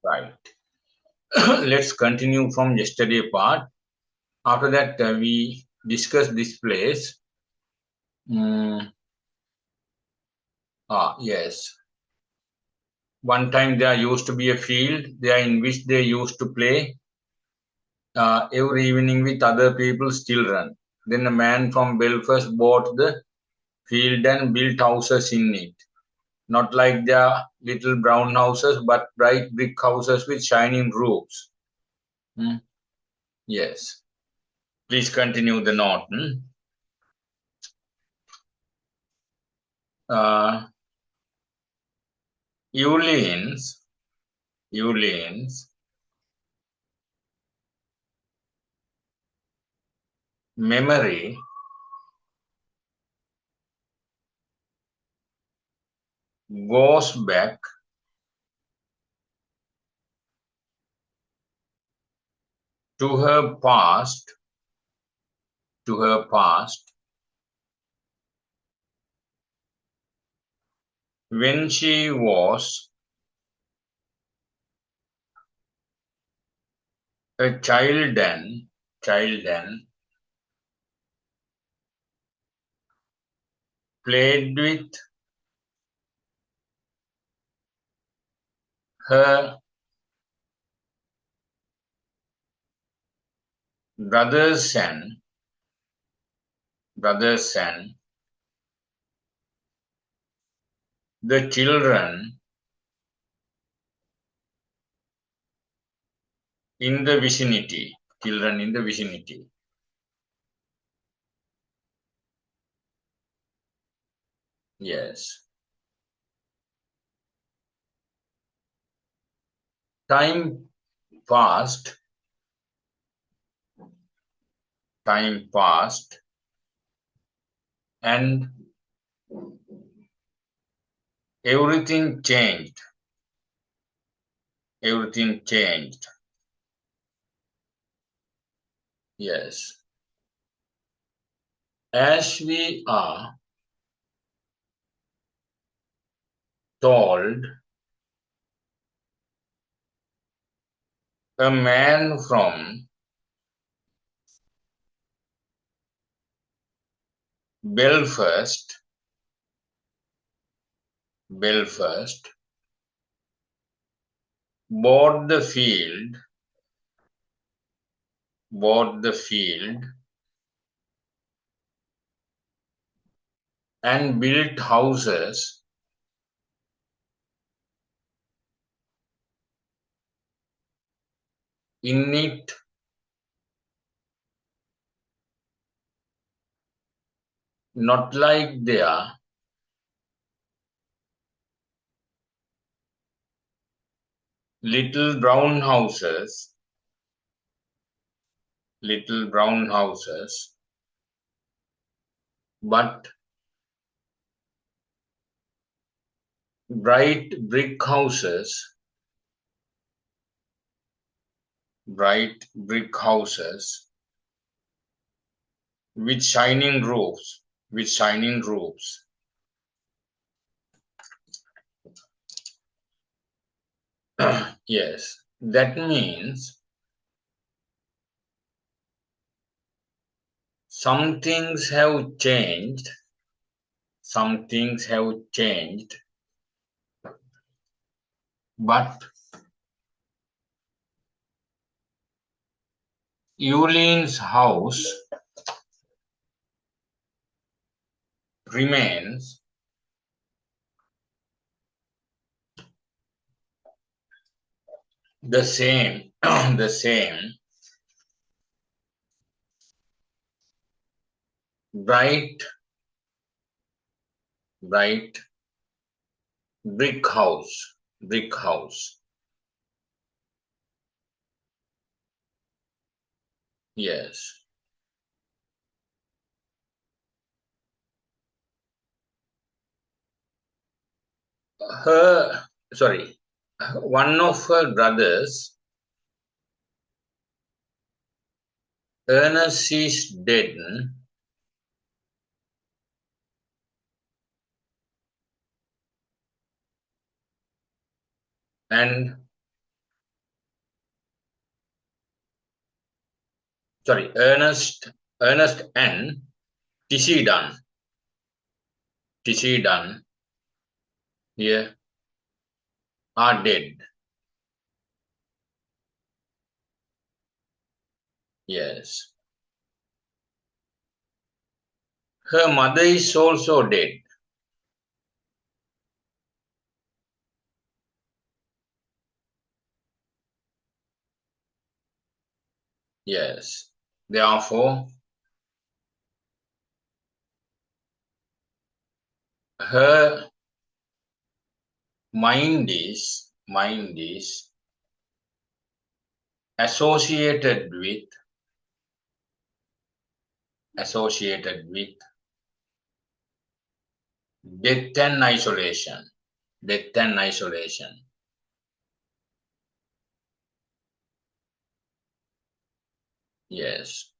Right. Let's continue from yesterday part. After that, we discuss this place. Mm, yes. One time there used to be a field there in which they used to play every evening with other people's children. Then a man from Belfast bought the field and built houses in it. Not like their little brown houses, but bright brick houses with shining roofs. Hmm? Yes. Please continue the note. Uh, Eveline's memory goes back to her past, when she was a child and played with her brothers and the in the vicinity. Children in the vicinity. Yes. Time passed, and everything changed. Everything changed. Yes. As we are told, a man from Belfast bought the field and built houses in it, not like their little brown houses, but bright brick houses, with shining roofs, Yes, that means some things have changed, but Eulene's house remains the same, the same bright brick house. Yes. Her, sorry, one of her brothers, Ernest, is dead, and Ernest and Tisidan here are dead. Yes. Her mother is also dead. Yes. Therefore, her mind is associated with death and isolation. Yes.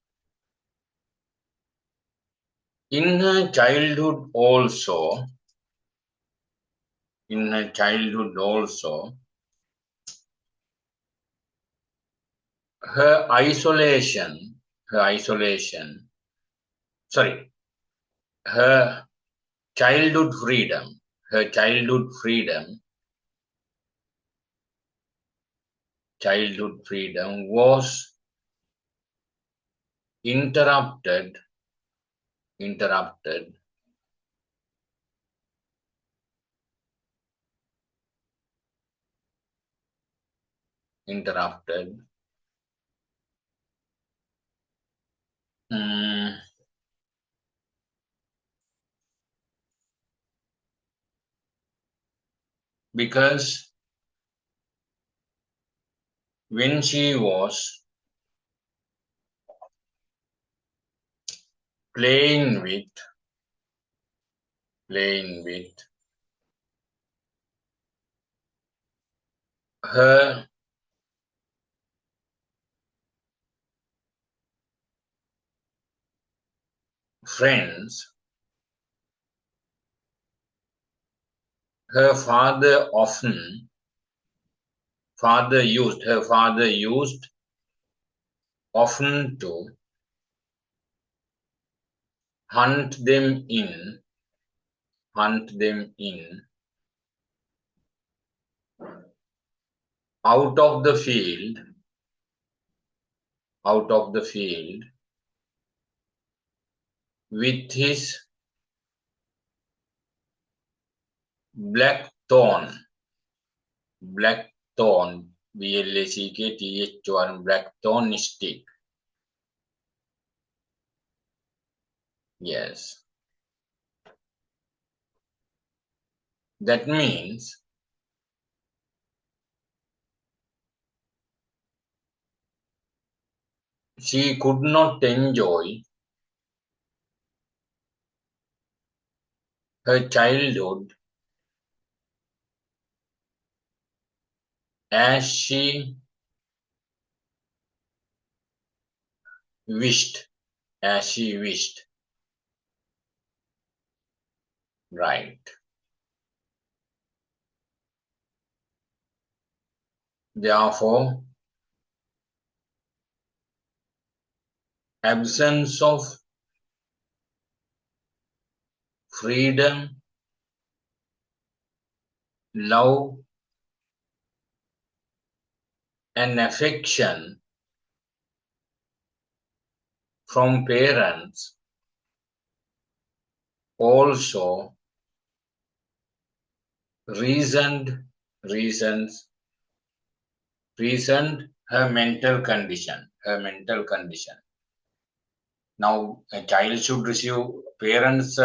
In her childhood also, her isolation, her childhood freedom was interrupted because when she was playing with her friends, her father used often to hunt them in out of the field with his blackthorn, BLACKTHORN, blackthorn stick. Yes. That means she could not enjoy her childhood as she wished. Right. Therefore, absence of freedom, love, and affection from parents also reasoned her mental condition. Now, a child should receive parents'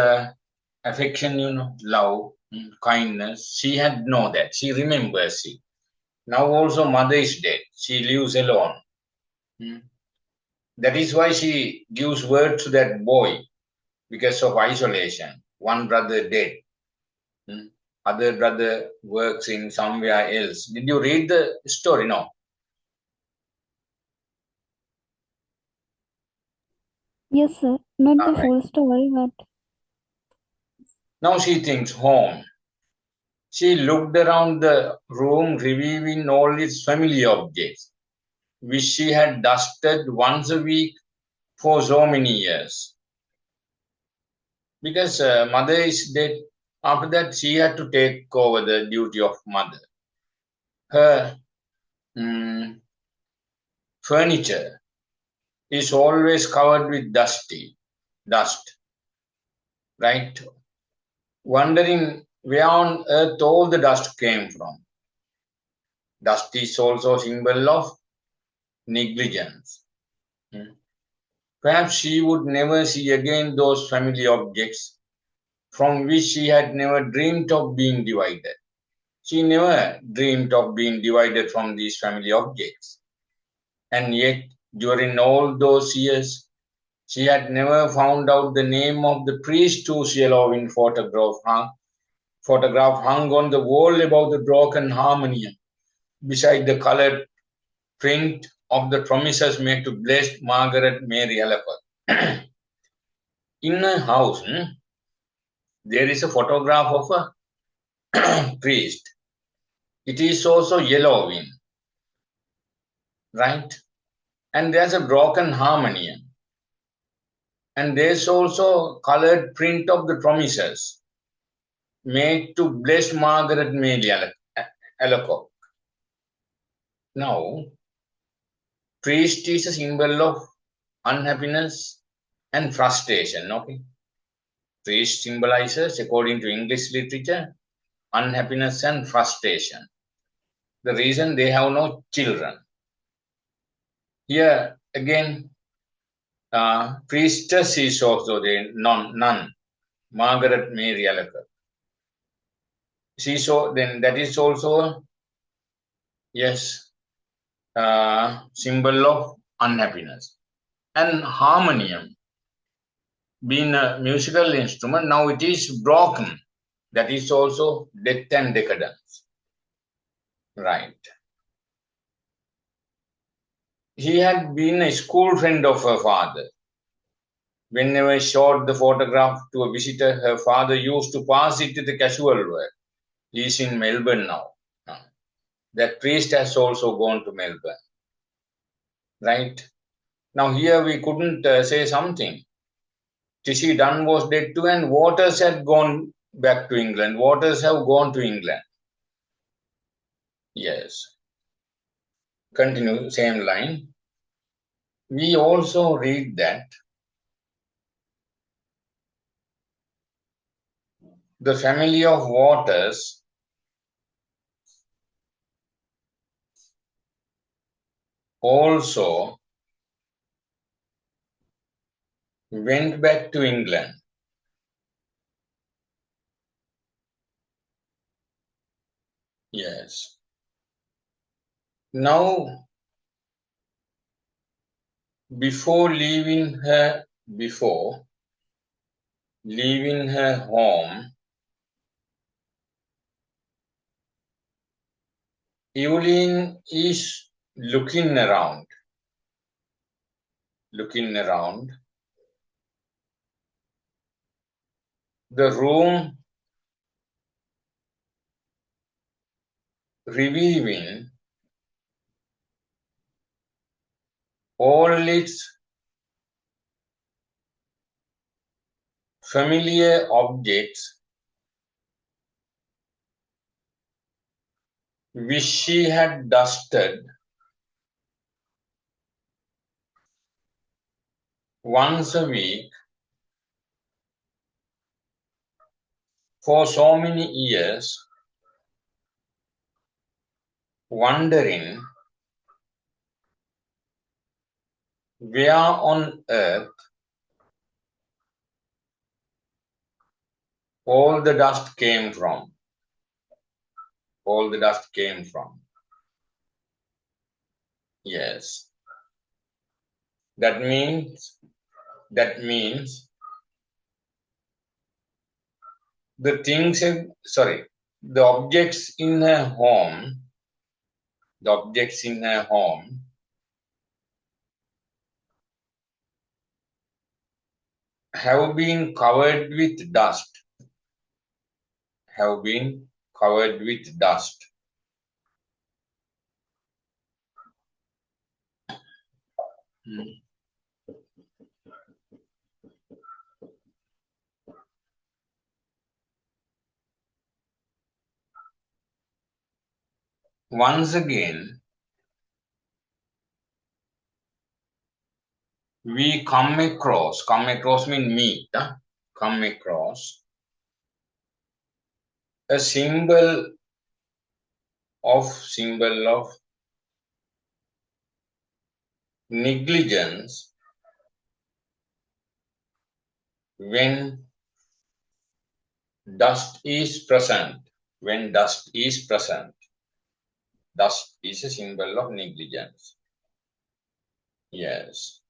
affection, love, kindness. She had know that. She remembers it. Now also mother is dead. She lives alone. That is why she gives word to that boy because of isolation. One brother dead. Other brother works in somewhere else. Did you read the story? No. Yes, sir. Not the Right. full story, but Now she thinks home. She looked around the room, reviewing all its familiar objects, which she had dusted once a week for so many years. Because mother is dead. After that, she had to take over the duty of mother. Her furniture is always covered with dust, right? Wondering where on earth all the dust came from. Dust is also a symbol of negligence. Perhaps she would never see again those family objects from which she had never dreamed of being divided. She never dreamed of being divided from these family objects. And yet, during all those years, she had never found out the name of the priest whose yellow photograph hung on the wall above the broken harmonium, beside the colored print of the promises made to Blessed Margaret Mary Alacoque. In her house, there is a photograph of a priest. It is also yellowing, right? And there's a broken harmonium. And there's also colored print of the promises made to Blessed Margaret Mary Alacoque. Now, priest is a symbol of unhappiness and frustration, okay? Priest symbolizes, according to English literature, unhappiness and frustration. The reason they have no children. Here again, priestess is also the nun, Margaret Mary Alacoque. Then that is also, yes, symbol of unhappiness. And harmonium, being a musical instrument, now it is broken. That is also death and decadence. Right. He had been a school friend of her father. Whenever she showed the photograph to a visitor, her father used to pass it to the casual word. He is in Melbourne now. That priest has also gone to Melbourne. Right? Now here we couldn't say something. Tishy Dunn was dead too, and Waters had gone back to England. Waters have gone to England. Yes. Continue, same line. We also read that the family of Waters also went back to England. Yes. Now, before leaving her home, Eveline is looking around. The room, reviewing all its familiar objects which she had dusted once a week for so many years, wondering where on earth all the dust came from. Yes. That means the objects in her home have been covered with dust. once again, we come across means meet, come across a symbol of negligence when dust is present. When dust is present. Dust is a symbol of negligence. Yes.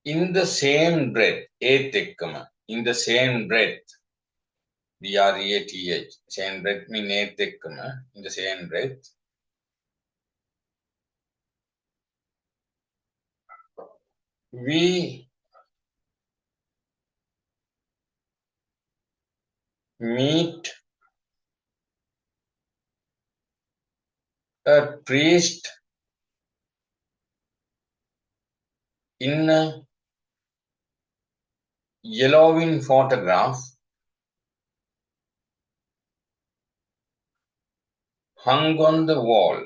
In the same breath, in the same breath, breath, same breath means in the same breath, we meet a priest in a yellowing photograph hung on the wall.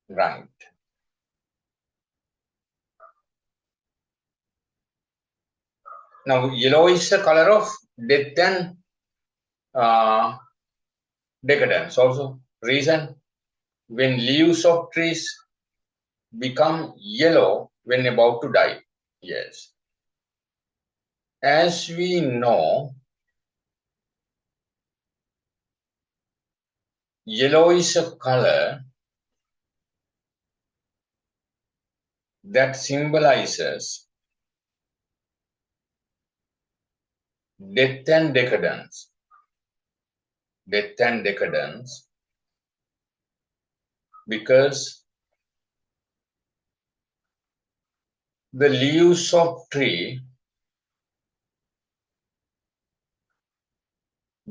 Right. Now, yellow is the color of death and decadence. Also, reason when leaves of trees become yellow when about to die. Yes. As we know, yellow is a color that symbolizes death and decadence. Death and decadence, because the leaves of tree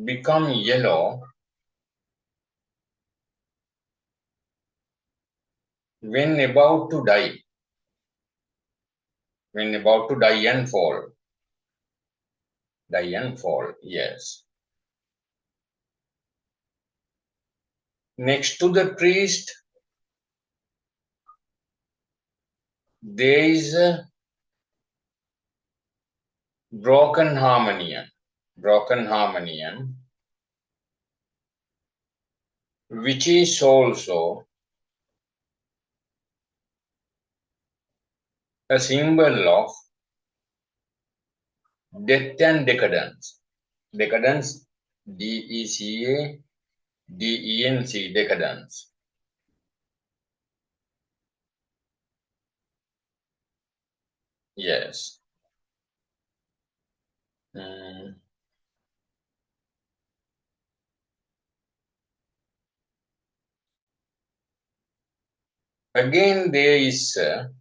become yellow when about to die. When about to die and fall. Die and fall, yes. Next to the priest, there is a broken harmonium, which is also a symbol of death and decadence. Decadence, D-E-C-A, D-E-N-C, decadence. Yes. Again, there is a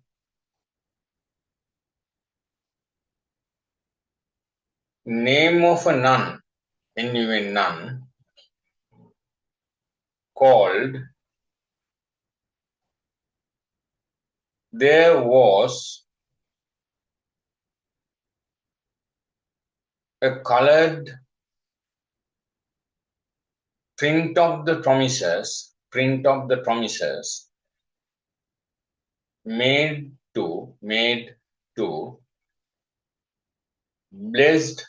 name of a nun, N-U-N, nun, called There Was a Colored Print of the Promises made to Blessed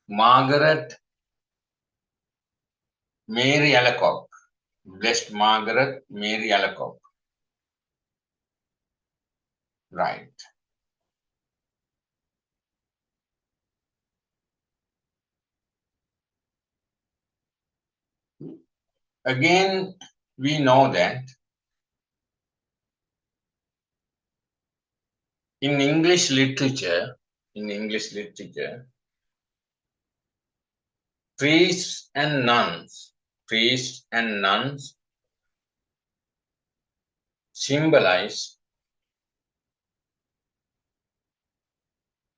Margaret Mary Alacoque. Blessed Margaret Mary Alacoque. Right. Again, we know that in English literature, priests and nuns symbolize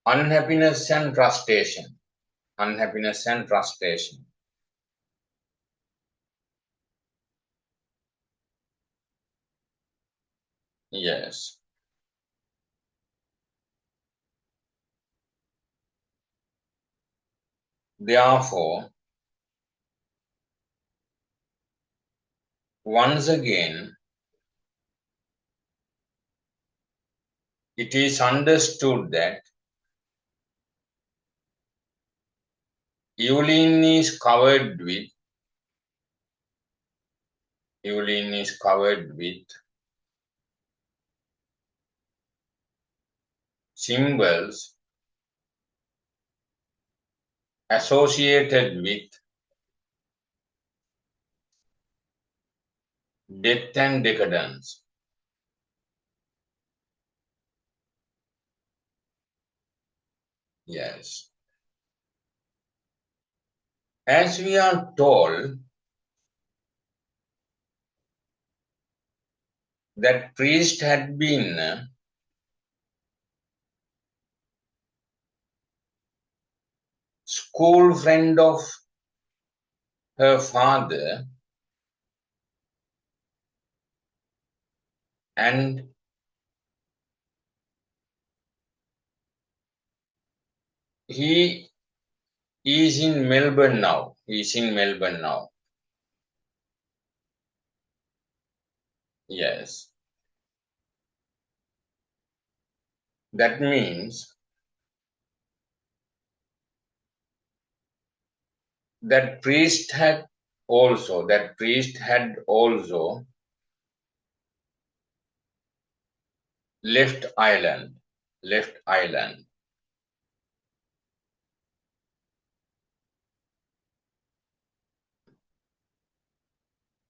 unhappiness and frustration. Yes. Therefore, once again, it is understood that Eveline is covered with symbols associated with death and decadence. Yes. As we are told that priest had been school friend of her father, and he is in Melbourne now. Yes. That means that priest had also left Ireland.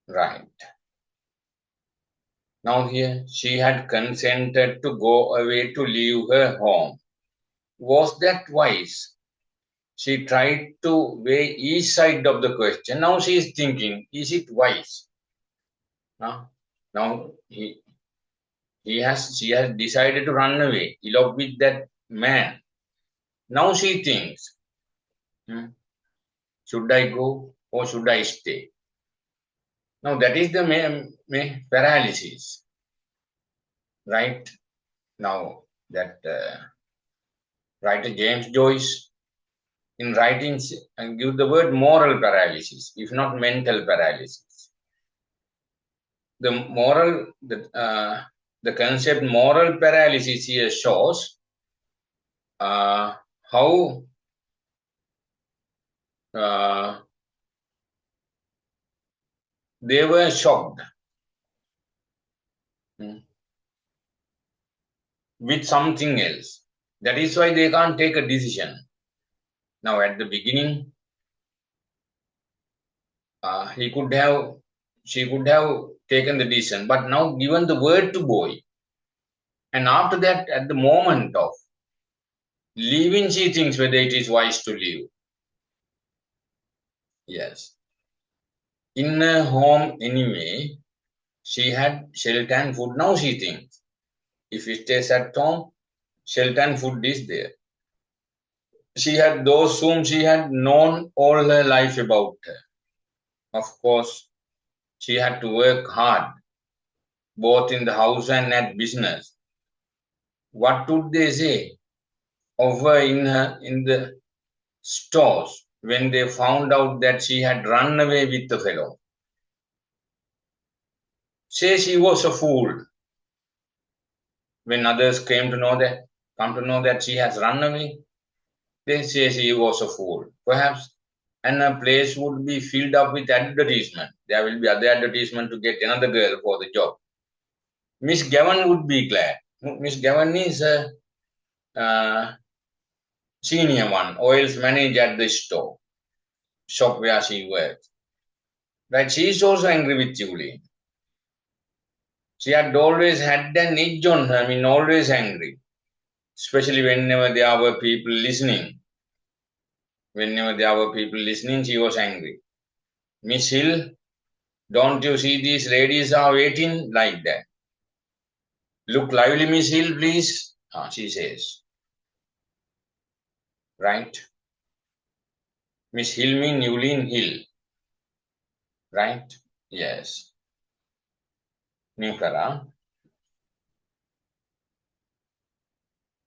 Right. Now here she had consented to go away to leave her home. Was that wise? She tried to weigh each side of the question. Now she is thinking, is it wise? Now she has decided to run away, elope with that man. Now she thinks, should I go or should I stay? Now that is the paralysis, right? Now that writer James Joyce in writings give the word moral paralysis, if not mental paralysis. The concept moral paralysis here shows how they were shocked with something else. That is why they can't take a decision. Now at the beginning, she could have taken the decision, but now given the word to boy, and after that, at the moment of leaving, she thinks whether it is wise to leave. Yes. In her home anyway, she had shelter and food. Now she thinks, if she stays at home, shelter and food is there. She had those whom she had known all her life about her. Of course, she had to work hard, both in the house and at business. What would they say of her in the stores when they found out that she had run away with the fellow? Say she was a fool. When others come to know that she has run away, they say she was a fool. Perhaps, and a place would be filled up with advertisement. There will be other advertisement to get another girl for the job. Miss Gavin would be glad. Miss Gavin is a senior one, oils manager at the shop where she works. Right? She is also angry with Julie. She had always had an edge on her, always angry. Especially whenever there were people listening. She was angry. Miss Hill, don't you see these ladies are waiting like that? Look lively, Miss Hill, please, she says. Right? Miss Hill means Eveline Hill. Right? Yes. Nikara.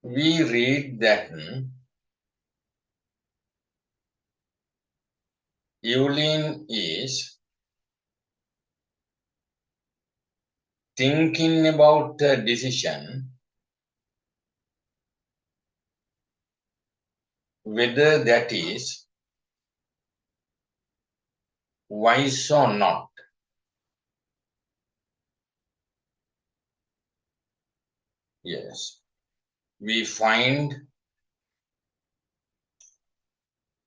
We read that Eveline is thinking about a decision whether that is wise or not. Yes. We find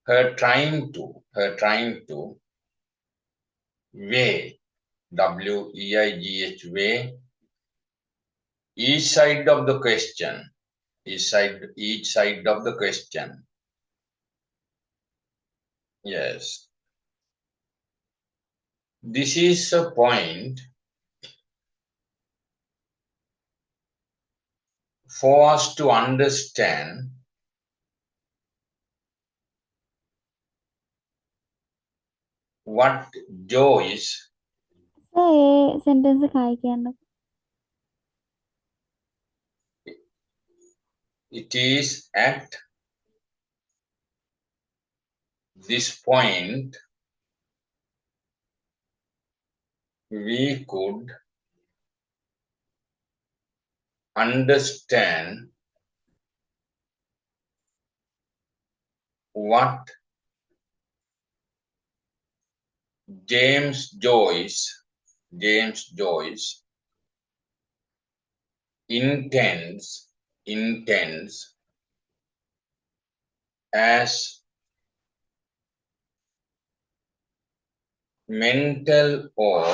her trying to weigh, W-E-I-G-H, weigh each side of the question, each side of the question. Yes. This is a point for us to understand what Joyce sentence काय කියන්න it is at this point we could understand what James Joyce intends as mental or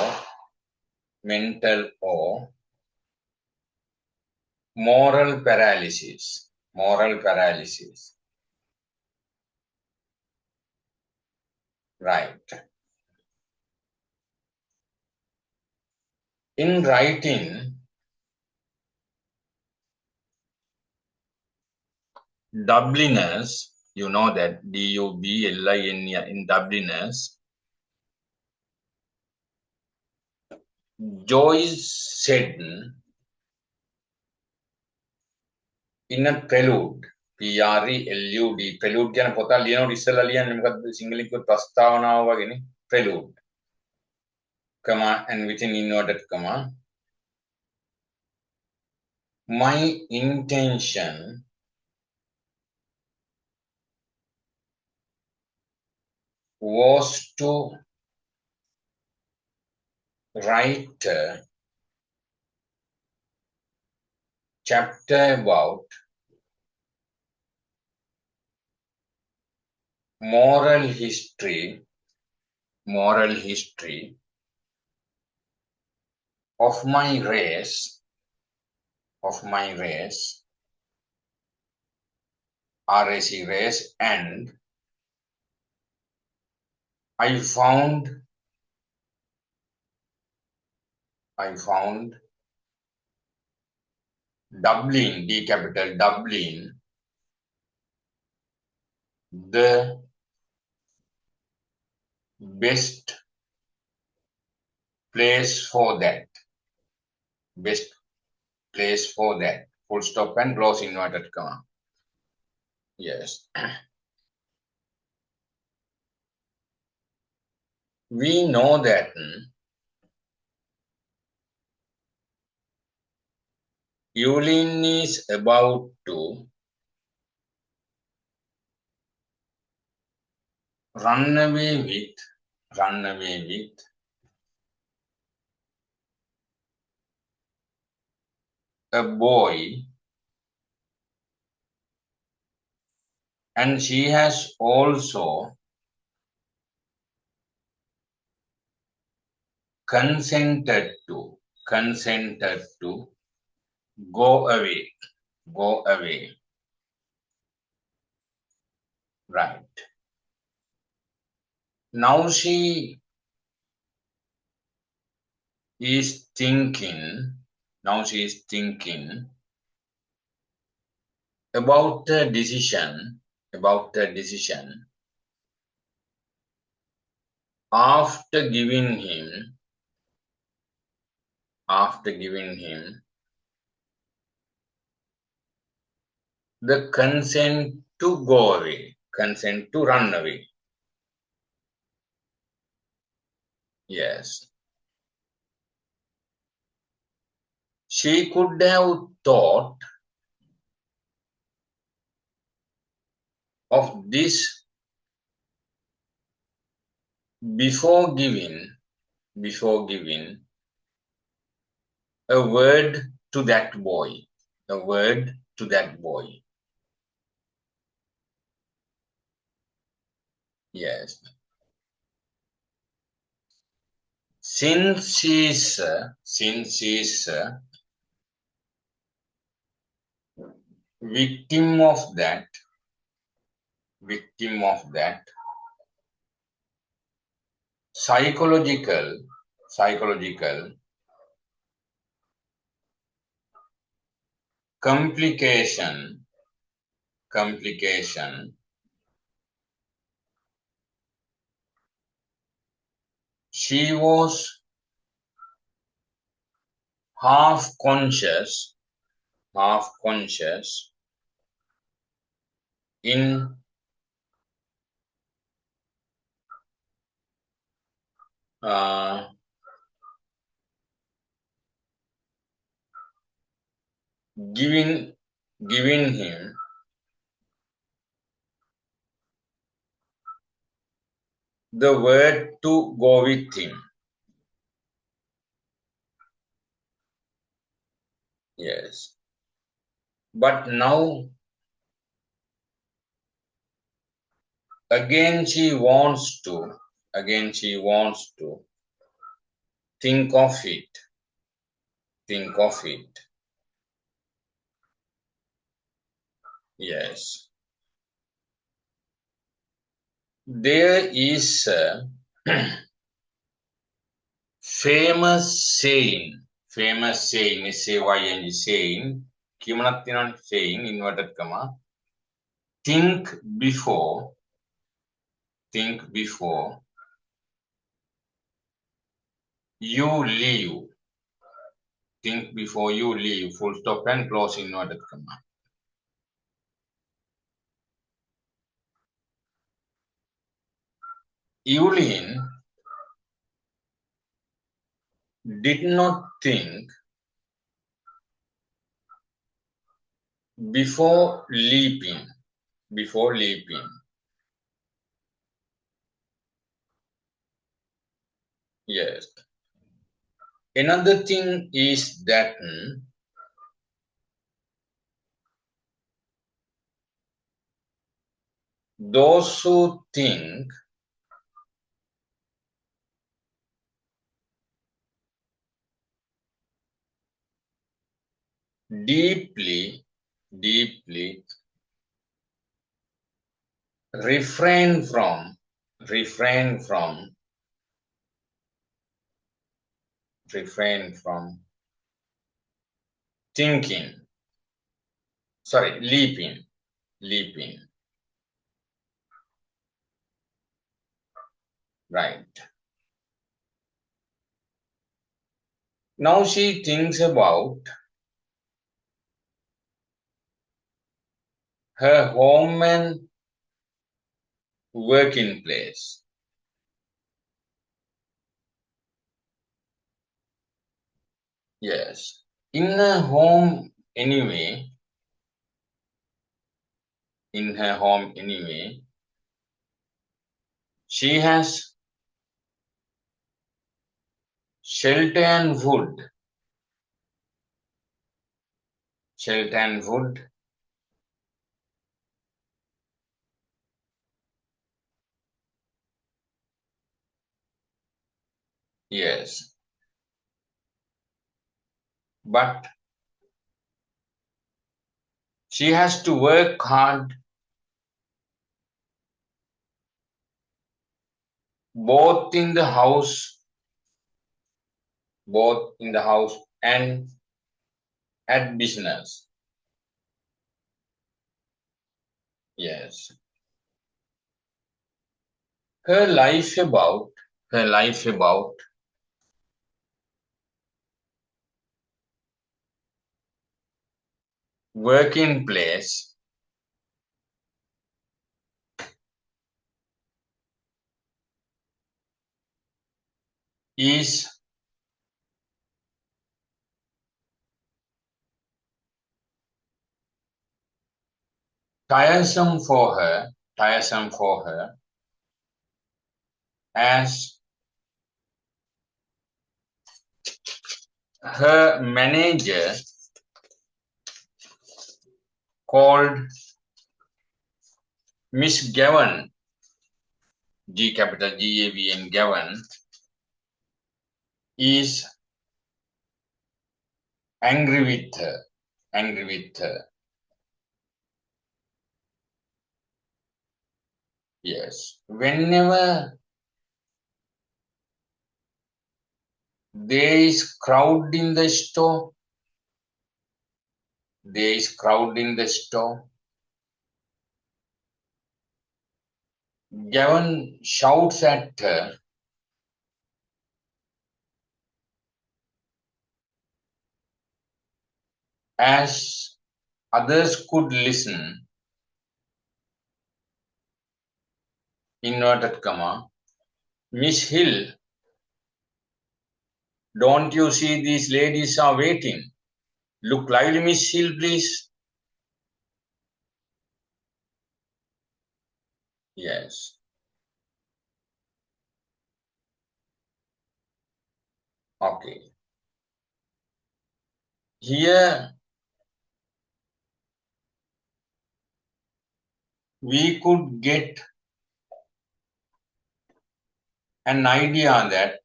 moral paralysis. Right. In writing, Dubliners, you know that, D-U-B-L-I-N-E, in Dubliners, Joyce said in a prelude, P-R-E-L-U-D, prelude කියන පොත ලියනකොට ඉස්සෙල්ලා ලියන්නේ මොකද්ද සිංහලෙන් කිව්වොත් ප්‍රස්තාවනාව වගේනේ, prelude, comma and within inverted comma. My intention was to write a chapter about moral history of my race, RAC race, and I found Dublin, D capital Dublin, the best place for that. Full stop and close inverted comma. Yes. We know that Eveline is about to run away with a boy, and she has also consented to go away. Right. Now she is thinking about the decision after giving him the consent to go away, consent to run away. Yes. She could have thought of this before giving a word to that boy. A word to that boy. Yes. Since she's a victim of that, psychological complication, she was half conscious in uh, giving him the word to go with him. Yes. But now again she wants to think of it. Yes. There is a famous saying, S-A-Y-N-G saying, කියමනක් saying, inverted comma, think before you leave. Think before you leave, full stop and close inverted comma. Eveline did not think before leaping. Yes. Another thing is that those who think deeply refrain from thinking. Sorry, leaping. Right. Now she thinks about her home and working place. Yes. In her home anyway, she has shelter and food. Yes. But she has to work hard both in the house and at business. Yes. Her life about working place is tiresome for her, as her manager called Miss Gavan, G capital G-A-V-N, Gavan, is angry with her. Yes. Whenever there is crowd in the store, Gavin shouts at her, as others could listen, inverted comma, Miss Hill, don't you see these ladies are waiting? Look lively, Miss Hill, please. Yes. Okay. Here we could get an idea that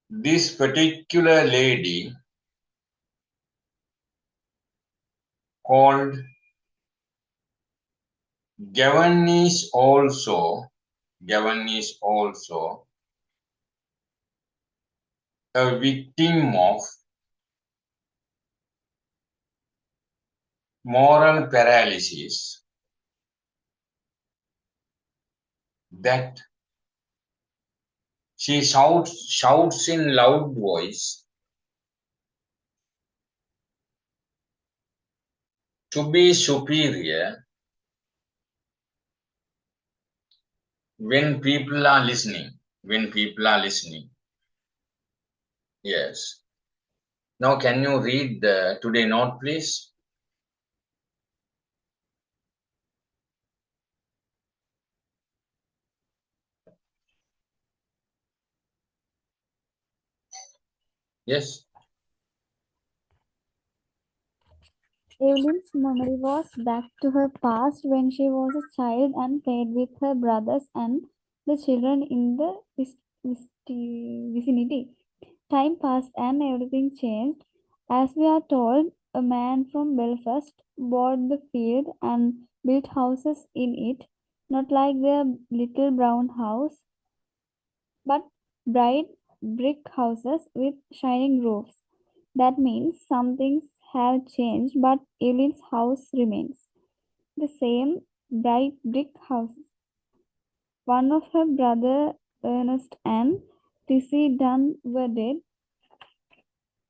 this particular lady called Gavin is also a victim of moral paralysis that she shouts in loud voice to be superior when people are listening. Yes. Now can you read the today note, please? Yes. Eveline's memory was back to her past when she was a child and played with her brothers and the children in the vicinity. Time passed and everything changed. As we are told, a man from Belfast bought the field and built houses in it, not like their little brown house, but bright brick houses with shining roofs. That means some things have changed, but Eileen's house remains the same bright brick house. One of her brother Ernest and Tissy Dunn were dead.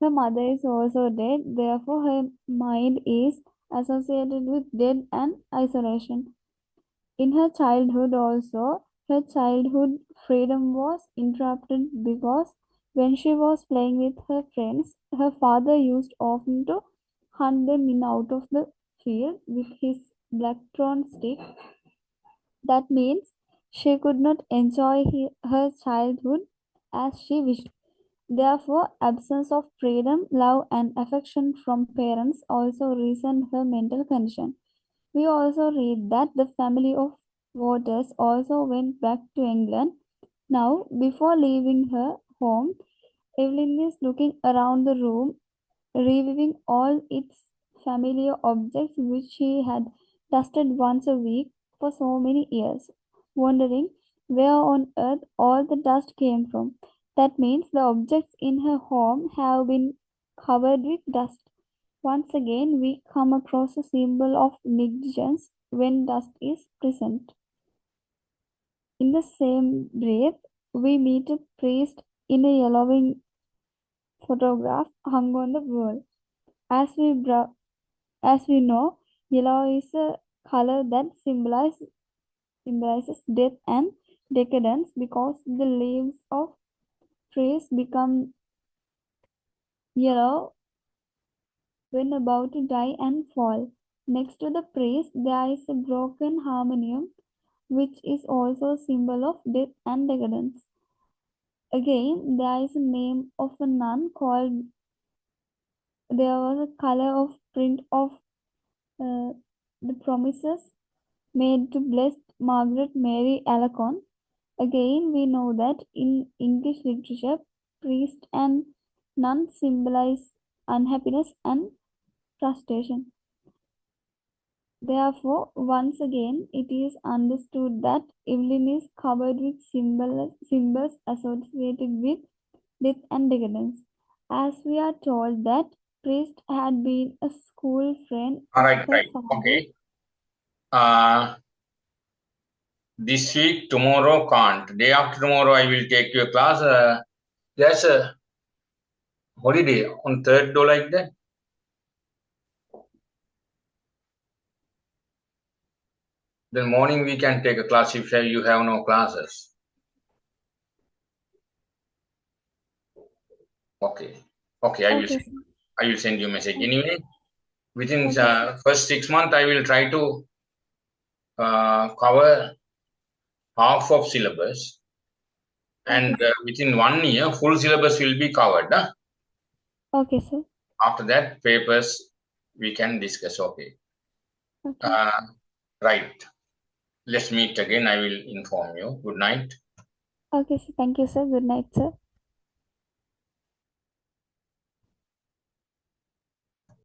Her mother is also dead, therefore her mind is associated with death and isolation. In her childhood also, her childhood freedom was interrupted because when she was playing with her friends, her father used often to hunt them in out of the field with his blackthorn stick. That means she could not enjoy her childhood as she wished. Therefore, absence of freedom, love, and affection from parents also reasoned her mental condition. We also read that the family of Waters also went back to England. Now, before leaving her home, Evelyn is looking around the room, reviewing all its familiar objects which she had dusted once a week for so many years, wondering where on earth all the dust came from. That means the objects in her home have been covered with dust. Once again, we come across a symbol of negligence when dust is present. In the same breath, we meet a priest in a yellowing photograph hung on the wall. As as we know, yellow is a color that symbolizes death and decadence because the leaves of trees become yellow when about to die and fall. Next to the priest, there is a broken harmonium, which is also a symbol of death and decadence. Again, there is a name of a nun called. There was a color of print of uh, the promises made to Blessed Margaret Mary Alacoque. Again, we know that in English literature, priest and nun symbolize unhappiness and frustration. Therefore, once again, it is understood that Eveline is covered with symbols associated with death and decadence. As we are told that priest had been a school friend All of right, her right. father. Okay. This week, tomorrow can't. Day after tomorrow, I will take your class. There's a holiday on third day like that. Then morning we can take a class if you have no classes. Okay. Okay, Okay, sir. I will send you a message. Okay, Anyway, within okay, sir. first 6 months, I will try to cover half of syllabus, Okay, and sir. within 1 year, full syllabus will be covered. Huh? Okay, sir. After that, papers we can discuss. Okay. Okay. Uh, right. Let's meet again. I will inform you. Good night. Okay, sir. Thank you, sir. Good night, sir.